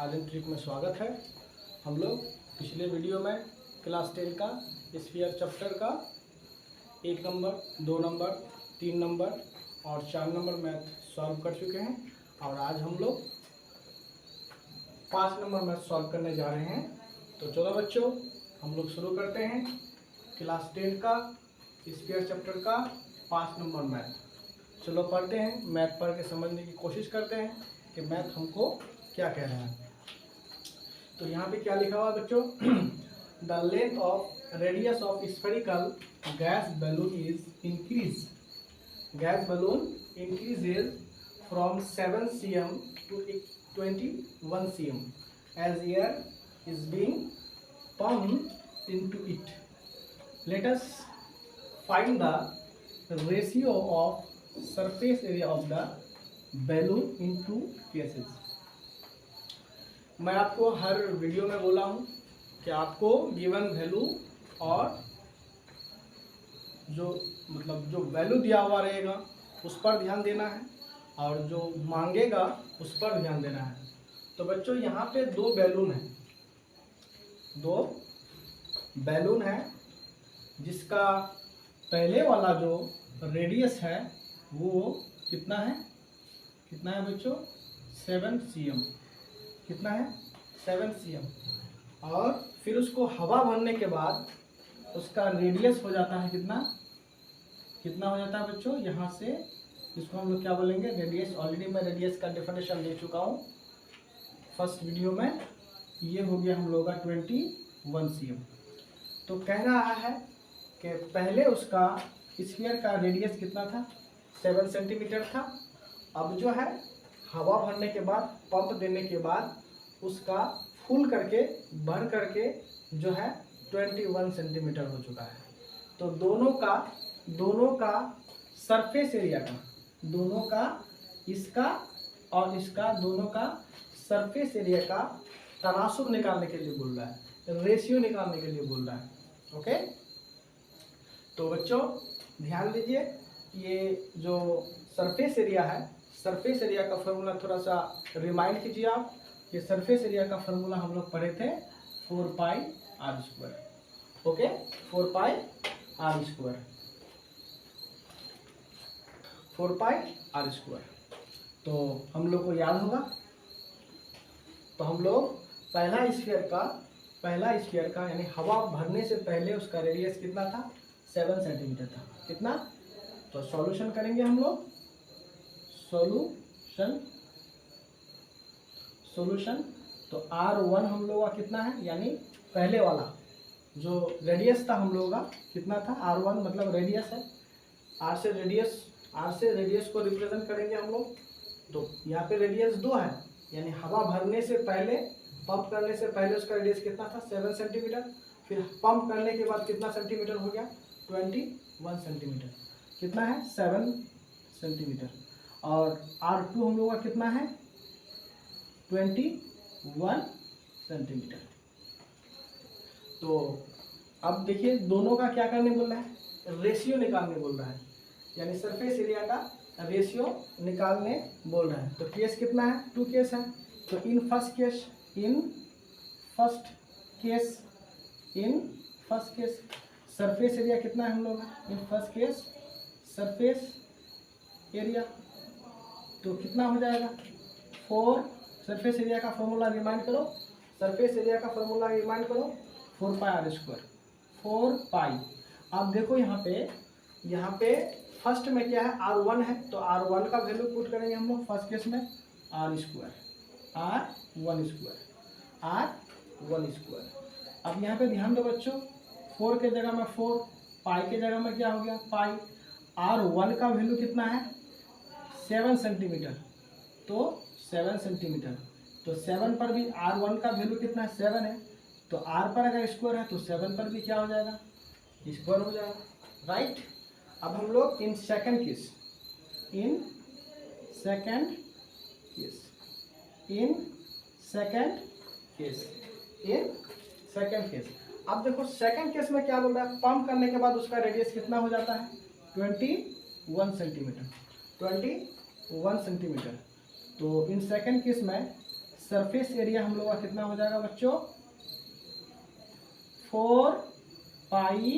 आज इन ट्रिक में स्वागत है। हम लोग पिछले वीडियो में क्लास 10 का स्फीयर चैप्टर का 1 नंबर, 2 नंबर, 3 नंबर और 4 नंबर मैथ सॉल्व कर चुके हैं और आज हम लोग 5 नंबर मैथ सॉल्व करने जा रहे हैं। तो चलो बच्चों, हम लोग शुरू करते हैं क्लास 10 का स्फीयर चैप्टर का 5 नंबर मैथ। चलो पढ़ते हैं, मैथ पढ़ के समझने की कोशिश करते हैं कि मैथ हमको क्या कह रहा है। तो यहाँ पे क्या लिखा हुआ बच्चों, the length of radius of spherical gas balloon is increase. Gas balloon increases from 7 cm to 21 cm as air is being pumped into it. Let us find the ratio of surface area of the balloon in two cases. मैं आपको हर video में बोला हूँ कि आपको given value और जो value दिया हुआ रहेगा उस पर ध्यान देना है और जो मांगेगा उस पर ध्यान देना है। तो बच्चों यहाँ पे दो बैलून है जिसका पहले वाला जो रेडियस है वो कितना है बच्चों, 7 cm। कितना है, 7 cm। और फिर उसको हवा भरने के बाद उसका रेडियस हो जाता है कितना हो जाता है बच्चों, यहाँ से इसको हम लोग क्या बोलेंगे, रेडियस। ऑलरेडी मैं रेडियस का डेफिनेशन दे चुका हूँ फर्स्ट वीडियो में। ये हो गया हम लोग का 21 cm। तो कह रहा है कि पहले उसका स्फीयर का रेडियस कितना था, 7 सेंटीमीटर था। अब जो है हवा भरने के बाद, पंप देने के बाद उसका फुल करके भर करके जो है 21 सेंटीमीटर हो चुका है। तो दोनों का सरफेस एरिया का, दोनों का इसका और इसका दोनों का सरफेस एरिया का तनासुब निकालने के लिए बोल रहा है, रेशियो निकालने के लिए बोल रहा है। ओके, तो बच्चों ध्यान दीजिए, ये जो सरफेस एरिया है, सरफेस एरिया का फॉर्मूला थोड़ा सा रिमाइंड कीजिए आप। ये सरफेस एरिया का फॉर्मूला हम लोग पढ़े थे 4 pi r square. Okay, 4 pi r square, 4 pi r square. तो हम लोग को याद होगा। तो हम लोग पहला स्फीयर का यानी हवा भरने से पहले उसका रेडियस कितना था, 7 सेंटीमीटर था। कितना, तो सॉल्यूशन करेंगे हम लोग। सॉल्यूशन तो R1 हम लोगों का कितना है, यानी पहले वाला जो रेडियस था हम लोगों का कितना था, R1 मतलब रेडियस है। R से रेडियस को रिप्रेजेंट करेंगे हम लोग। तो यहाँ पे रेडियस 2 है, यानी हवा भरने से पहले, पंप करने से पहले उसका रेडियस कितना था, 7 सेंटीमीटर। फिर पंप करने के बाद कितना सेंटीमीटर हो गया, 21 सेंटीमीटर। कितना है, 7 सेंटीमीटर। और R2 हम लोग का कितना है, 21 सेंटीमीटर। तो अब देखिए दोनों का क्या करने बोल रहा है, रेशियो निकालने बोल रहा है, यानी सरफेस एरिया का रेशियो निकालने बोल रहा है। तो केस कितना है, 2 केस है। तो in first case surface area कितना है हम लोग का, in first case surface area तो कितना हो जाएगा, 4। सरफेस एरिया का फॉर्मूला रिमाइंड करो, 4 पाई आर स्क्वायर, 4 पाई। अब देखो यहाँ पे फर्स्ट में क्या है, R1 है। तो R1 का वैल्यू पुट करेंगे हम लोग फर्स्ट केस में, R1 स्क्वायर। अब यहाँ पे ध्यान दो बच्चों, 4 के जगह में 4, पाई के जगह में क्या हो गया, पाई। R1 का वैल्यू कितना है, 7 सेंटीमीटर। तो 7 सेंटीमीटर, तो 7 पर भी R1 का वैल्यू कितना है, 7 है। तो R पर अगर स्क्वायर है तो 7 पर भी क्या हो जाएगा, स्क्वायर हो जाएगा, राइट। अब हम लोग इन सेकंड केस अब देखो सेकंड केस में क्या बोल रहा है, पंप करने के बाद उसका रेडियस कितना हो जाता है, 21 सेंटीमीटर। तो इन सेकंड केस में सरफेस एरिया हम लोग का कितना हो जाएगा बच्चों, 4 पाई,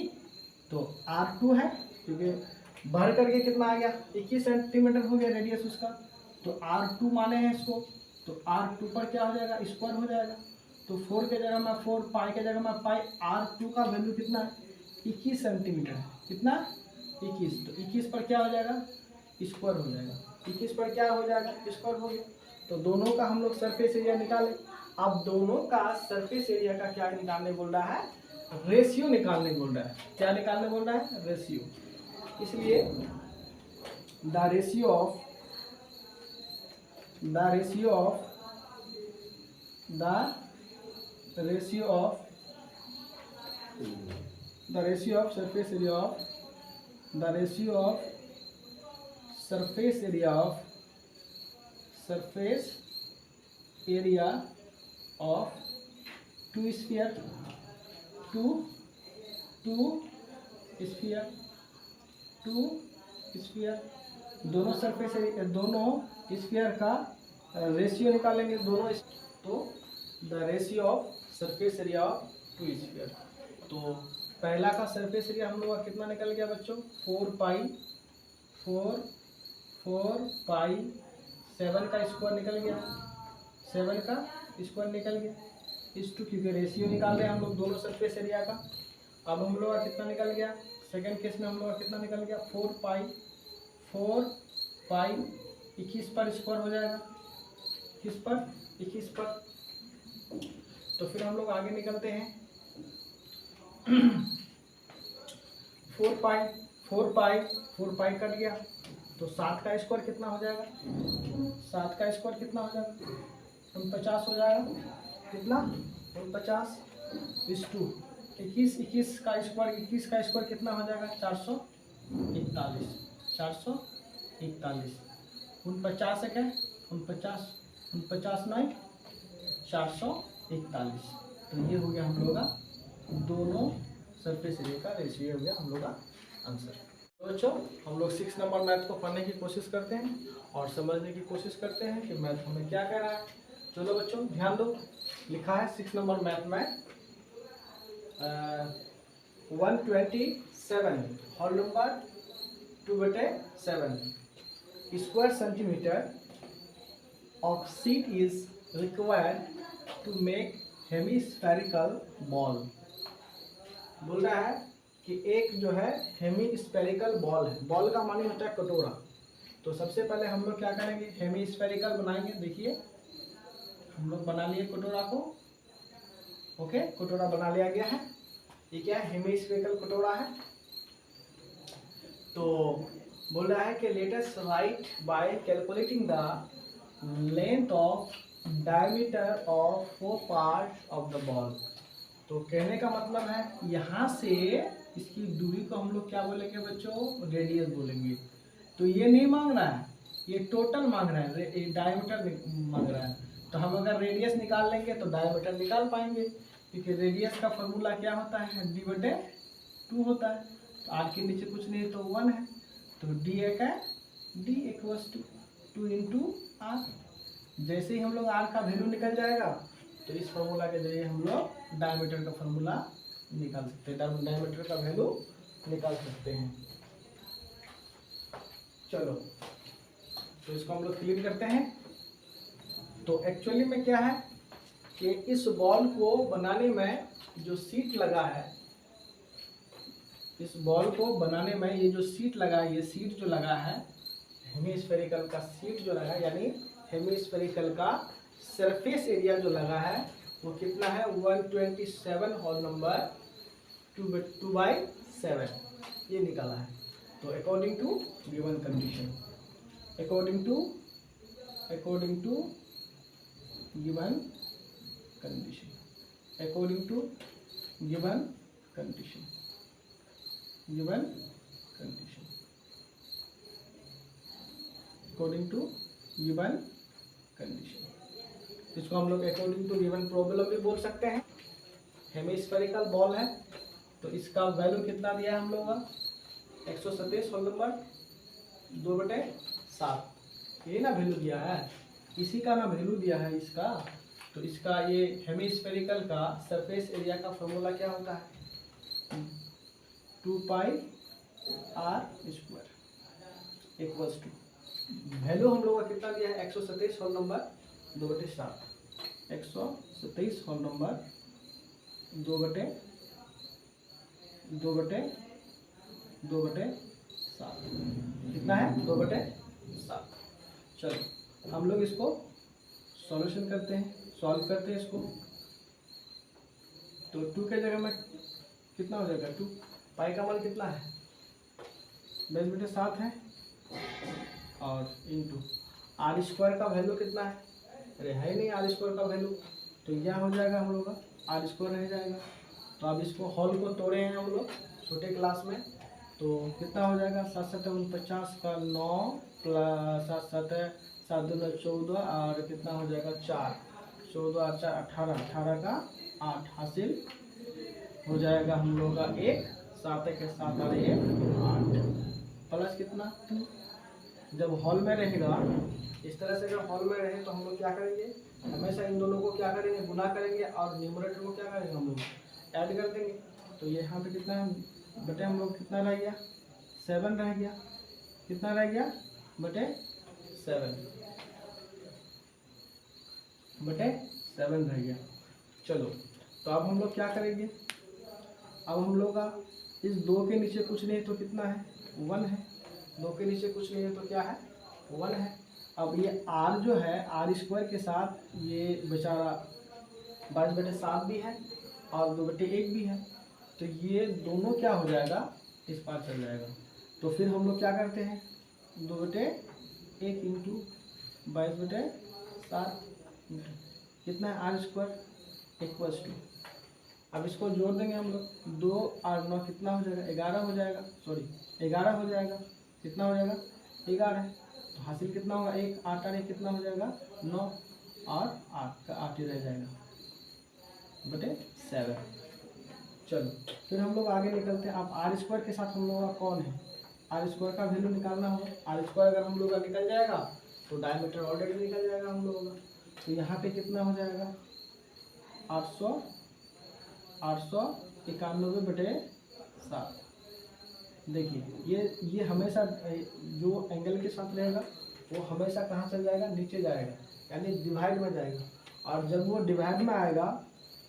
तो R2 है क्योंकि भर करके कितना आ गया 21 सेंटीमीटर हो गया रेडियस उसका, तो R2 माने हैं इसको, तो R2 पर क्या हो जाएगा, स्क्वायर हो जाएगा। तो 4 के जगह में 4, पाई के जगह में पाई, R2 का वैल्यू कितना है 21 सेंटीमीटर है, कितना 21, तो 21 पर क्या हो जाएगा स्क्वायर हो जाएगा, 21 पर क्या हो जाएगा स्क्वायर हो गया। तो दोनों का हम लोग सरफेस एरिया निकालें। अब दोनों का सरफेस एरिया का क्या निकालने बोल रहा है, रेशियो निकालने बोल रहा है। क्या निकालने बोल रहा है, रेशियो। इसलिए the ratio of surface area of two sphere दोनों सरफेस एरिया, दोनों स्फीयर का रेशियो निकालेंगे दोनों, तो the ratio of surface area of two sphere. तो पहला का सरफेस एरिया हम लोग का कितना निकल गया बच्चों, 4 पाई 7 का स्क्वायर निकल गया, 7 का स्क्वायर निकल गया इस टू, क्योंकि रेशियो निकाल रहे हैं हम लोग दोनों सरफेस एरिया का। अब हम लोग का कितना निकल गया, सेकंड केस में हम लोग का कितना निकल गया, 4 पाई 21 पर स्क्वायर हो जाएगा, किस पर 21 पर। तो फिर हम लोग आगे निकलते हैं 4 पाई कट गया, तो 7 का स्क्वायर कितना हो जाएगा, 7 का स्क्वायर कितना हो जाएगा 49 हो जाएगा, कितना 49 इस टू 21 का स्क्वायर कितना हो जाएगा 441, 49 है 49 9 441। तो ये हो गया हम लोग का दोनों सरफेस एरिया का रेशियो हो गया हम लोग का आंसर। तो बच्चों हम लोग 6 नंबर मैथ को पढ़ने की कोशिश करते हैं और समझने की कोशिश करते हैं कि मैथ हमें क्या कह रहा है। चलो बच्चों ध्यान दो, लिखा है 6 नंबर मैथ में 127 whole number 2/7 square centimetre of sheet is required to make hemispherical ball. बोल रहा है कि एक जो है हेमिस्फेरिकल बॉल है, बॉल का मानी होता है कटोरा। तो सबसे पहले हम लोग क्या करेंगे, हेमिस्फेरिकल बनाएंगे। देखिए हम लोग बना लिए कटोरा को, ओके कटोरा बना लिया गया है। ये क्या है, हेमिस्फेरिकल कटोरा है। तो बोल रहा है कि let us right bye calculating the length of diameter of 4 parts of the ball. तो कहने का मतलब है यहाँ से इसकी दूरी को हम लोग क्या बोलेंगे बच्चों, रेडियस बोलेंगे। तो ये नहीं मांग रहा है, ये टोटल मांग रहा है, डायमीटर मांग रहा है। तो हम अगर रेडियस निकाल लेंगे तो डायमीटर निकाल पाएंगे, क्योंकि रेडियस का फॉर्मूला क्या होता है, d/2 होता है। तो r के नीचे कुछ नहीं तो 1 है, तो d equals to 2 into r। जैसे ही हम लोग r का वैल्यू निकल जाएगा तो इस फॉर्मूला के जरिए हम लोग डायमीटर का फॉर्मूला निकाल सकते हैं, डायमीटर का वैल्यू निकाल सकते हैं। चलो तो इसको हम लोग क्लियर करते हैं। तो एक्चुअली में क्या है कि इस बॉल को बनाने में जो सीट लगा है, इस बॉल को बनाने में ये जो सीट लगा है, ये सीट जो लगा है हेमिस्फेरिकल का सीट जो लगा है, यानी हेमिस्फेरिकल का सरफेस एरिया जो लगा है वो कितना है, 127 होल नंबर 2/7 ये निकाला है। तो according to given condition, according to given condition, according to given condition, according to given condition. इसको हम लोग अकॉर्डिंग टू गिवन प्रॉब्लम भी बोल सकते हैं। हेमिस्फेरिकल बॉल है तो इसका वैल्यू कितना दिया है हम लोग का, 127 होल नंबर 2/7, ये ना वैल्यू दिया है, इसी का ना वैल्यू दिया है इसका। तो इसका ये हेमिस्फेरिकल का सरफेस एरिया का फॉर्मूला क्या होता है? 2 pi r square equals to, value हम लोग का कितना दिया है? 127 होल नंबर 2/7, 127 होल नंबर 2/7 कितना है? 2/7। चलो हम लोग इसको सॉल्यूशन करते हैं, सॉल्व करते हैं इसको। तो 2 के जगह में कितना हो जाएगा? 2 पाई का मान कितना है? 10/7 है, और इंटू आर स्क्वायर का वैल्यू कितना है? अरे है ही नहीं आर स्क्वायर का वैल्यू, तो क्या हो जाएगा हम लोग का? आर स्क्वायर रह जाएगा। तो अब इसको हॉल को तोड़े हैं हम लोग छोटे क्लास में, तो कितना हो जाएगा? 7 7 49 का 9 प्लस 7 7 7 2 14, और कितना हो जाएगा? 4 14 और 4 18, 18 का 8 हासिल हो जाएगा हम लोग का 1, 7 के 7 और 1 8, प्लस कितना? 2। जब हॉल में रहेगा इस तरह से, अगर हॉल में रहे तो हम लोग क्या करेंगे? हमेशा इन दोनों को क्या करेंगे? गुना करेंगे, और न्यूमरेटर को क्या करेंगे? हम लोग ऐड कर देंगे। तो ये यहाँ पे कितना है बटे हम लोग कितना रह गया? 7 रह गया। कितना रह गया? बटे 7 रह गया। चलो तो अब हम लोग क्या करेंगे? अब हम लोग का इस 2 के नीचे कुछ नहीं तो कितना है? 1 है। 2 के नीचे कुछ नहीं है तो क्या है? 1 है। अब ये r जो है, आर स्क्वायर के साथ ये बेचारा 22/7 भी है और 2/1 भी है, तो ये दोनों क्या हो जाएगा? इस पार चल जाएगा। तो फिर हम लोग क्या करते हैं? 2/1 इंटू 22/7 कितना है? आर स्क्वायर इक्वल्स टू, अब इसको जोड़ देंगे हम लोग, 2 और 9 कितना हो जाएगा? 11 हो जाएगा। सॉरी 11 हो जाएगा। कितना हो जाएगा? 11। तो हासिल कितना होगा? 1 8 और 1 कितना हो जाएगा? 9, और 8 का 8 ही रह जाएगा बटे 7। चलो फिर हम लोग आगे निकलते हैं। अब आर स्क्वायर के साथ हम लोग का कौन है? आर स्क्वायर का वैल्यू निकालना होगा। आर स्क्वायर अगर हम लोग का निकल जाएगा तो डायमीटर ऑलरेडी निकल जाएगा हम लोगों का। तो यहाँ पे कितना हो जाएगा? 891/7। देखिए ये हमेशा जो एंगल के साथ रहेगा वो हमेशा कहाँ चल जाएगा? नीचे जाएगा, यानी डिवाइड में जाएगा। और जब वो डिवाइड में आएगा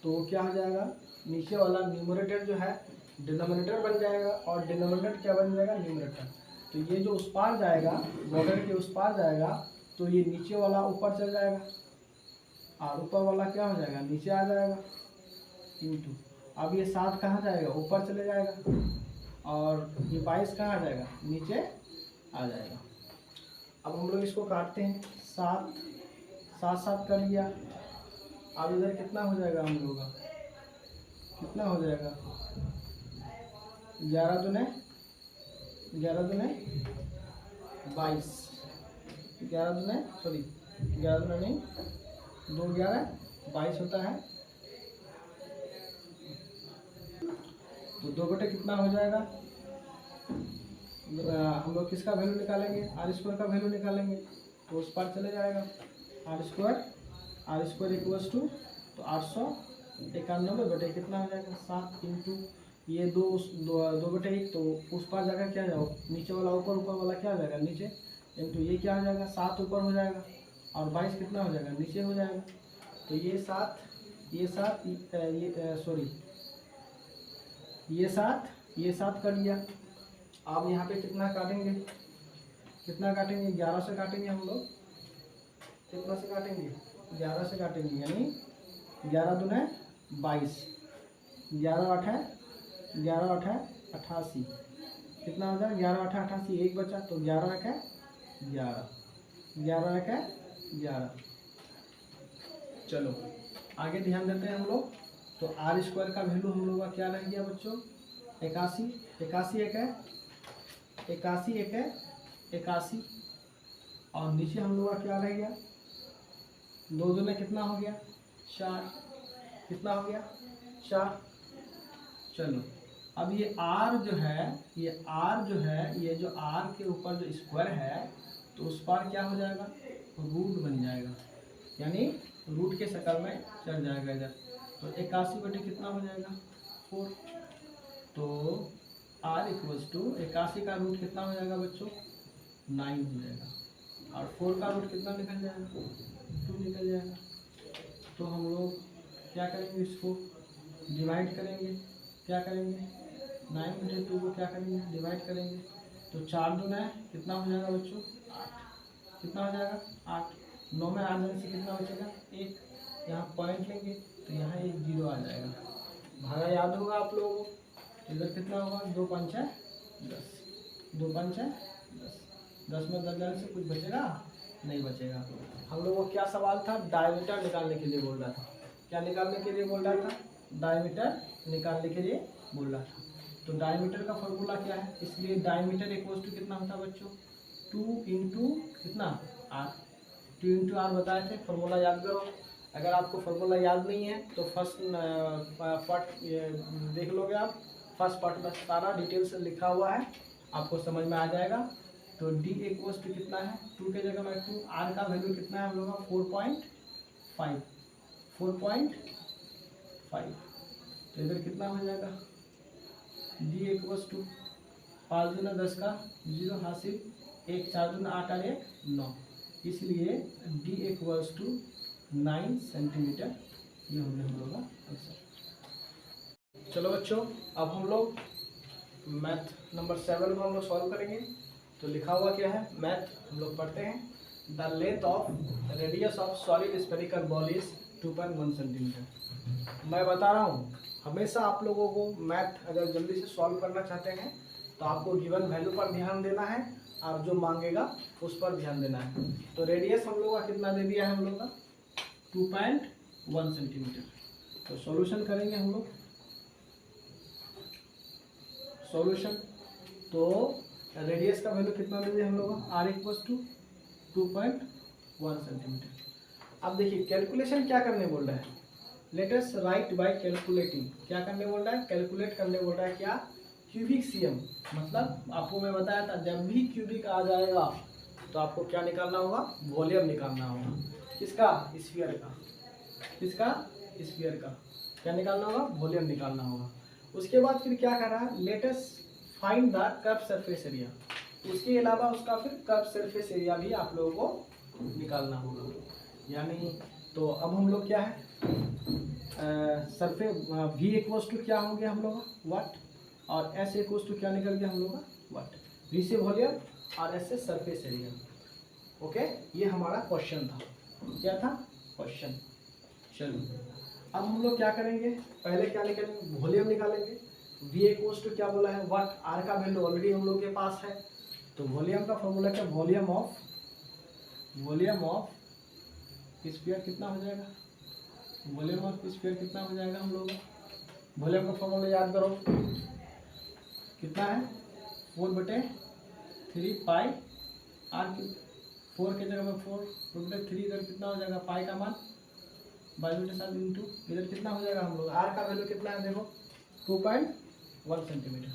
तो क्या हो जाएगा? नीचे वाला न्यूमरेटर जो है डिनोमिनेटर बन जाएगा, और डिनोमिनेटर क्या बन जाएगा? न्यूमरेटर। तो ये जो उस पार जाएगा, बॉर्डर के उस पार जाएगा, तो ये नीचे वाला ऊपर चल जाएगा, और ऊपर वाला क्या हो जाएगा? नीचे आ जाएगा इंटू। अब ये 7 कहाँ जाएगा? ऊपर चले जाएगा, और ये 22 कहाँ आ जाएगा? नीचे आ जाएगा। अब हम लोग इसको काटते हैं। 7 7 कर लिया। अब इधर कितना हो जाएगा हम लोगों का? कितना हो जाएगा? 11 दूने 22, 11 दूने सॉरी 11 दूने नहीं, 2 11 22 होता है। तो 2 बटे कितना हो जाएगा? हम लोग किसका वैल्यू निकालेंगे? आर स्क्वायर का वैल्यू निकालेंगे, तो उस पार चले जाएगा। आर स्क्वायर इक्वल्स टू, तो 891 बटे कितना हो जाएगा? 7 इंटू ये 2/1, तो उस पार जाकर क्या जाओ? नीचे वाला ऊपर, ऊपर वाला क्या हो जाएगा? नीचे, इंटू ये क्या हो जाएगा? 7 ऊपर हो जाएगा, और 22 कितना हो जाएगा? नीचे हो जाएगा। तो ये 7 ये 7 कर लिया। अब यहाँ पे कितना काटेंगे? 11 से काटेंगे हम लोग। कितना से काटेंगे? 11 से काटेंगे, यानी 11 दूने 22, 11 8 88। कितना हो जाएगा? 11 8 88, 1 बचा, तो 11 1 11, 11 1 11। चलो आगे ध्यान देते हैं हम लोग। तो आर स्क्वायर का वैल्यू हम लोग का क्या रह गया बच्चों? 81, 81, और नीचे हम लोग का क्या रह गया? 2 दूने कितना हो गया? 4। कितना हो गया? 4। चलो अब ये r जो है, ये जो r के ऊपर जो स्क्वायर है, तो उस पर क्या हो जाएगा? रूट बन जाएगा, यानी रूट के शक्ल में चढ़ जाएगा इधर। तो 81 बटे कितना हो जाएगा 4। तो r इक्वल्स टू 81 का रूट कितना हो जाएगा बच्चों 9 हो जाएगा, और 4 का रूट कितना निकल जाएगा 2 निकल जाएगा। तो हम लोग क्या करेंगे, इसको डिवाइड करेंगे। क्या करेंगे 9 बटे 2 को क्या करेंगे डिवाइड करेंगे। तो 4 दूना है कितना हो जाएगा बच्चों 8। कितना हो जाएगा 8। 9 में 8 जाने से कितना बचेगा 1। यहाँ पॉइंट लेंगे तो यहाँ एक 0 आ जाएगा। भागा याद होगा आप लोगों को। इधर कितना होगा 2 पंच है 10, 2 पंच है 10, 10 में 10 जाने से कुछ बचेगा नहीं बचेगा। हम लोगों को क्या सवाल था, डायमीटर निकालने के लिए बोल रहा था। क्या निकालने के लिए बोल रहा था, डायमीटर निकालने के लिए बोल रहा था। तो डायमीटर का फॉर्मूला क्या है, इसलिए डायमीटर इक्वल्स टू कितना होता है बच्चों 2 इंटू कितना r। 2 इंटू r बताए थे, फॉर्मूला याद करो। अगर आपको फॉर्मूला याद नहीं है तो फर्स्ट पार्ट देख लोगे आप। फर्स्ट पार्ट में सारा डिटेल से लिखा हुआ है, आपको समझ में आ जाएगा। तो d इक्वल्स टू कितना है 2 के जगह में 2, r का वैल्यू कितना है हम लोग का 4.5। 4.5 तो इधर कितना हो जाएगा d इक्वल्स टू 5 दूना 10 का 0 हासिल, 1 4 दूना 8 और 1 9, इसलिए d इक्वल्स टू 9 सेंटीमीटर। ये हो गया हम लोग का आंसर। चलो बच्चों, अब हम लोग मैथ नंबर 7 को हम लोग सॉल्व करेंगे। तो लिखा हुआ क्या है, मैथ हम लोग पढ़ते हैं। The length of radius of solid spherical ball is 2.1 centimetre. मैं बता रहा हूँ, हमेशा आप लोगों को मैथ अगर जल्दी से सॉल्व करना चाहते हैं तो आपको गिवन वैल्यू पर ध्यान देना है और जो मांगेगा उस पर ध्यान देना है। तो रेडियस हम लोग का कितना दे दिया है हम लोग का 2.1 सेंटीमीटर। तो सॉल्यूशन करेंगे हम लोग। सॉल्यूशन तो रेडियस का वैल्यू कितना दे दिया हम लोग का r इक्वल्स टू 2.1 सेंटीमीटर। अब देखिए कैलकुलेशन क्या करने बोल रहा है, let us right bye calculating. क्या करने बोल रहा है, कैलकुलेट करने बोल रहा है। क्या क्यूबिक सीएम, मतलब आपको मैं बताया था जब भी क्यूबिक आ जाएगा तो आपको क्या निकालना होगा वॉल्यूम निकालना होगा। किसका स्फीयर का, किसका स्फीयर का क्या निकालना होगा वॉल्यूम निकालना होगा। उसके बाद फिर क्या कर रहा है, let us find the curve surface area. उसके अलावा उसका फिर कर्व सरफेस एरिया भी आप लोगों को निकालना होगा। यानी तो अब हम लोग क्या है सरफेस v इक्वल्स टू क्या हो गया हम लोग का वाट, और s इक्वल्स टू क्या निकल गया हम लोग का वाट। v से वॉल्यूम और s से सरफेस एरिया। ओके, ये हमारा क्वेश्चन था। क्या था क्वेश्चन। चलो अब हम लोग क्या करेंगे, पहले क्या निकालेंगे वॉल्यूम निकालेंगे। v इक्वल्स टू क्या बोला है वाट, r का वैल्यू ऑलरेडी हम लोग के पास है। तो वॉल्यूम का फॉर्मूला क्या, वॉल्यूम ऑफ स्फीयर कितना हो जाएगा, वॉल्यूम ऑफ स्फीयर कितना हो जाएगा हम लोग। वॉल्यूम का फॉर्मूला याद करो कितना है 4/3 पाई r क्यूब। 4 के जगह में 4/3, इधर कितना हो जाएगा पाई का मान 22/7 इंटू इधर कितना हो जाएगा हम लोग r का वैल्यू कितना है देखो 2.1 सेंटीमीटर।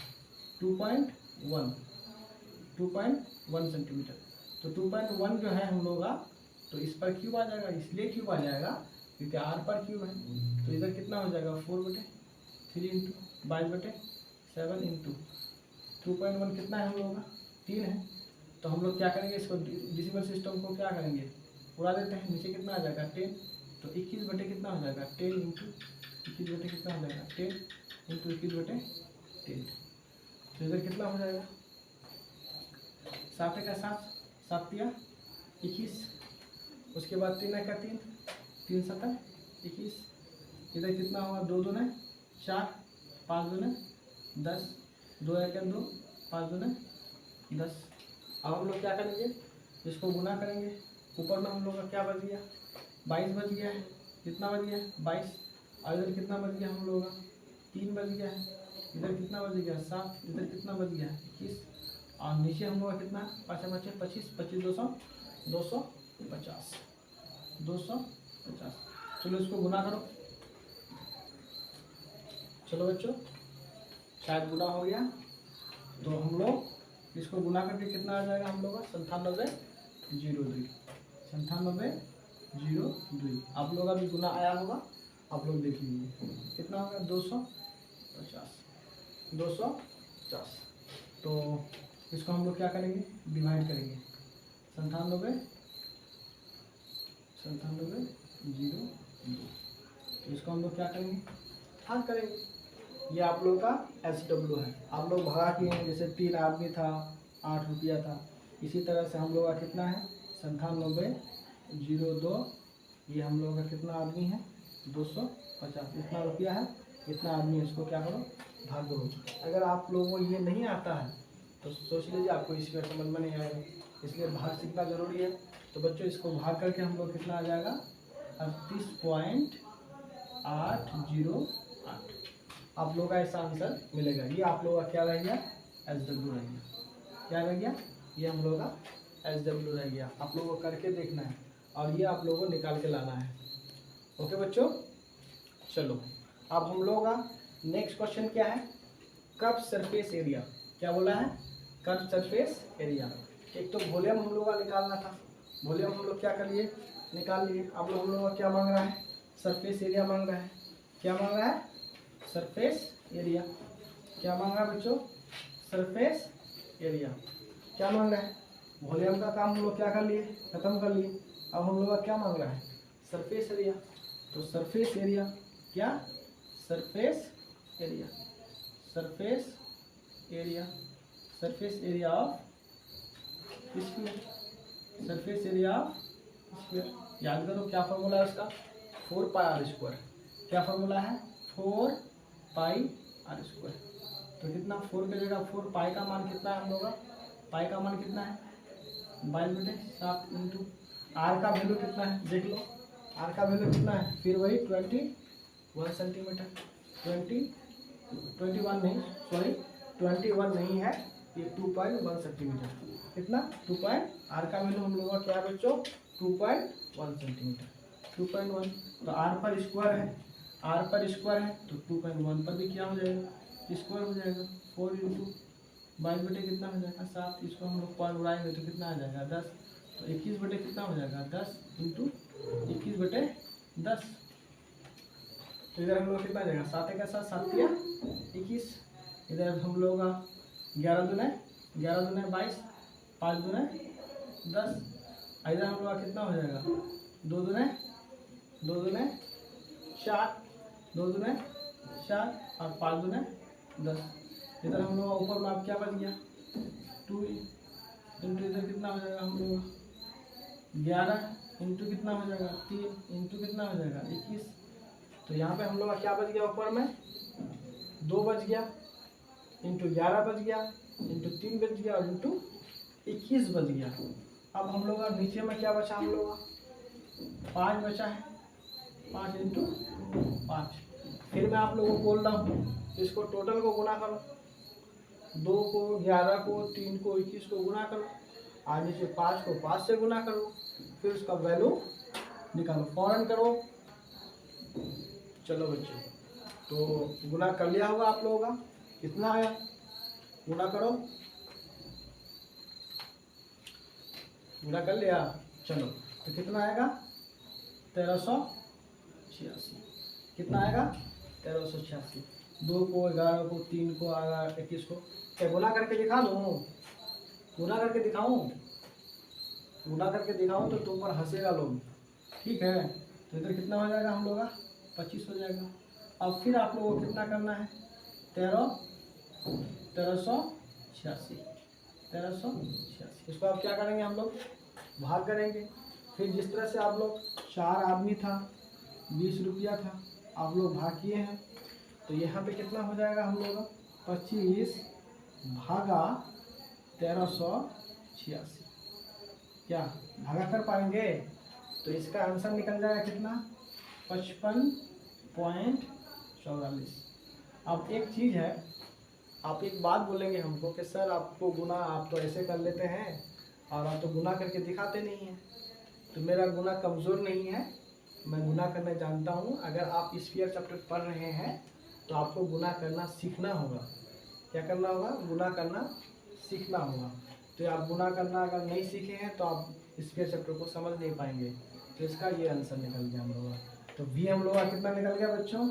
2.1 सेंटीमीटर। तो 2.1 जो है हम लोग का, तो इस पर क्यूब आ जाएगा, इसलिए क्यूब आ जाएगा क्योंकि r पर क्यूब है। तो इधर कितना हो जाएगा 4/3 इंटू 22/7 इंटू 2.1 कितना है हम लोगों का 3 है। तो हम लोग क्या करेंगे, इसको डेसिमल सिस्टम को क्या करेंगे उड़ा देते हैं, नीचे कितना आ जाएगा 10। तो 21 बटे कितना हो जाएगा 10 इंटू 21 बटे कितना हो जाएगा 10 इंटू 21 बटे 10। तो इधर कितना हो जाएगा 7 का 7 दिया 21, उसके बाद 3 का 3 3 7 21, इधर कितना होगा 2 दूने 4 5 दूने 10 2 1 2 5 दूने 10। अब हम लोग क्या करेंगे, इसको गुना करेंगे। ऊपर में हम लोग का क्या बच गया 22 बच गया है। कितना बच गया 22, और इधर कितना बच गया हम लोग का 3 बच गया है। इधर कितना बच गया 7, इधर कितना बच गया 21, और नीचे हम लोग का कितना 5 बचे 25 25 250। चलो इसको गुना करो। चलो बच्चों शायद गुना हो गया, तो हम लोग इसको गुना करके कितना आ जाएगा हम लोग का 9702 0 2। आप लोग का भी गुना आया होगा, आप लोग देख लीजिए कितना होगा 250 250। तो इसको हम लोग क्या करेंगे, डिवाइड करेंगे 97 97 0 2। तो इसको हम लोग क्या करेंगे, भाग करेंगे। ये आप लोग का SW है। आप लोग भागा किए हैं, जैसे 3 आदमी था 8 रुपया था, इसी तरह से हम लोग का कितना है 97 0 2। ये हम लोग का कितना आदमी है 250। इतना रुपया है, इतना आदमी है, इसको क्या करो भाग करो। अगर आप लोगों को ये नहीं आता है तो सोच लीजिए आपको इसमें समझ में नहीं आएगा, इसलिए भाग सीखना जरूरी है। तो बच्चों इसको भाग करके हम लोग कितना आ जाएगा 38.808। आप लोग का ऐसा आंसर मिलेगा। ये आप लोगों का क्या रह गया SW रह गया। क्या रह गया, ये हम लोग का SW रह गया। आप लोगों को करके देखना है और ये आप लोगों को निकाल के लाना है। ओके बच्चों, चलो अब हम लोग का नेक्स्ट क्वेश्चन क्या है, कर्व सरफेस एरिया। क्या बोला है, कर्व सरफेस एरिया। एक तो वॉल्यूम हम लोग का निकालना था, वॉल्यूम हम लोग क्या कर लिए निकाल लिए। अब हम लोग का क्या मांग रहा है, सरफेस एरिया मांग रहा है। क्या मांग रहा है, सरफेस एरिया। क्या मांग रहा है बच्चों, सरफेस एरिया। क्या मांग रहा है, वॉल्यूम का काम हम लोग क्या कर लिए, खत्म कर लिए। अब हम लोग का क्या मांग रहा है, सरफेस एरिया। तो सरफेस एरिया क्या, surface area, surface area, surface area of sphere, surface area of sphere. याद करो क्या फॉर्मूला है उसका, 4πr²। क्या फॉर्मूला है, 4πr²। तो कितना 4 की जगह 4 पाई का मान कितना है हम लोग का, पाई का मान कितना है 22/7 इंटू आर का वैल्यू कितना है देख लो, आर का वैल्यू कितना है, फिर वही 21 सेंटीमीटर। 21 नहीं, सॉरी 21 नहीं है, ये 2.1 सेंटीमीटर। कितना 2 आर का वैल्यू हम लोग का क्या है बच्चों 2.1 सेंटीमीटर। 2.1 तो आर पर स्क्वायर है, आर पर स्क्वायर है तो 2.1 पर भी क्या हो जाएगा, स्क्वायर हो जाएगा। 4 इंटू 22 बटे कितना हो जाएगा 7। इसको हम लोग पॉइंट उड़ाएंगे तो कितना आ जाएगा 10। तो 21 बटे कितना हो जाएगा 10 इंटू 21 बटे 10। तो इधर हम लोग कितना जाएगा 7 का 7 7 या 21। इधर हम लोग का 11 दूने 22, 5 दूने 10। इधर हम लोग का कितना हो जाएगा 2 दूने 4, 2 दूने 4 और 5 दूने 10। इधर हम लोग ऊपर में आप क्या बच गया 2 इंटू इधर कितना हो जाएगा हम लोग 11 इंटू कितना हो जाएगा 3 इंटू कितना हो जाएगा 21। तो यहाँ पे हम लोग का क्या बच गया ऊपर में 2 बच गया, इंटू 11 बच गया, इंटू 3 बच गया और इंटू 21 बच गया। अब हम लोग का नीचे में क्या बचा, हम लोग का 5 बचा है, 5 इंटू 5। फिर मैं आप लोगों को बोल रहा हूँ इसको टोटल को गुना करो, 2 को 11 को 3 को 21 को गुना करो, और नीचे 5 को 5 से गुना करो, फिर उसका वैल्यू निकालो, फौरन करो। चलो बच्चों, तो गुना कर लिया होगा आप लोगों का, कितना आया गुना करो, गुना कर लिया। चलो तो कितना आएगा 1386। कितना आएगा 1386। 2 को 11 को 3 को 21 को क्या गुना करके दिखा दूँ, गुना करके दिखाऊँ, गुना करके दिखाऊँ तो तुम पर हंसेगा लोग, ठीक है। तो इधर कितना हो जाएगा हम लोग का 25 हो जाएगा। अब फिर आप लोगों को कितना करना है 1386। इसको आप क्या करेंगे, हम लोग भाग करेंगे। फिर जिस तरह से आप लोग 4 आदमी था 20 रुपया था, आप लोग भाग किए हैं, तो यहाँ पे कितना हो जाएगा हम लोग का 25 भागा 1386। क्या भागा कर पाएंगे, तो इसका आंसर निकल जाएगा कितना 55.44। अब एक चीज़ है, आप एक बात बोलेंगे हमको कि सर आपको गुना आप तो ऐसे कर लेते हैं और आप तो गुना करके दिखाते नहीं हैं। तो मेरा गुना कमज़ोर नहीं है, मैं गुना करना जानता हूँ। अगर आप स्फीयर चैप्टर पढ़ रहे हैं तो आपको गुना करना सीखना होगा। क्या करना होगा, गुना करना सीखना होगा। तो आप गुना करना अगर नहीं सीखे हैं तो आप स्फीयर चैप्टर को समझ नहीं पाएंगे। तो इसका ये आंसर निकल गया हम लोग का। तो V हम लोग का कितना निकल गया बच्चों,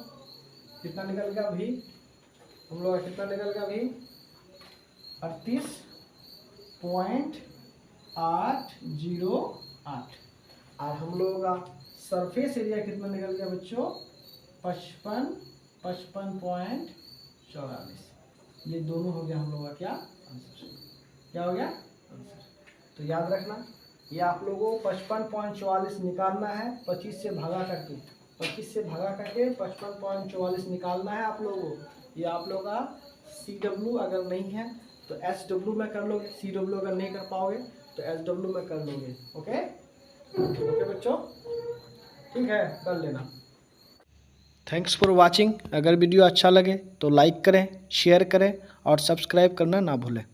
कितना निकल गया V हम लोग का, कितना निकल गया V 38.808। और हम लोगों का सरफेस एरिया कितना निकल गया बच्चों 55.44। ये दोनों हो गया हम लोगों का क्या आंसर, क्या हो गया आंसर। तो याद रखना, ये आप लोगों को 55.44 निकालना है 25 से भागा करके, 25 से भागा करके 55.44 निकालना है आप लोगों को। ये आप लोगों का CW अगर नहीं है तो SW में कर लोगे, CW अगर नहीं कर पाओगे तो SW में कर लोगे। ओके ओके बच्चों, ठीक है, कर लेना। Thanks for watching. अगर वीडियो अच्छा लगे तो लाइक करें, शेयर करें और सब्सक्राइब करना ना भूलें।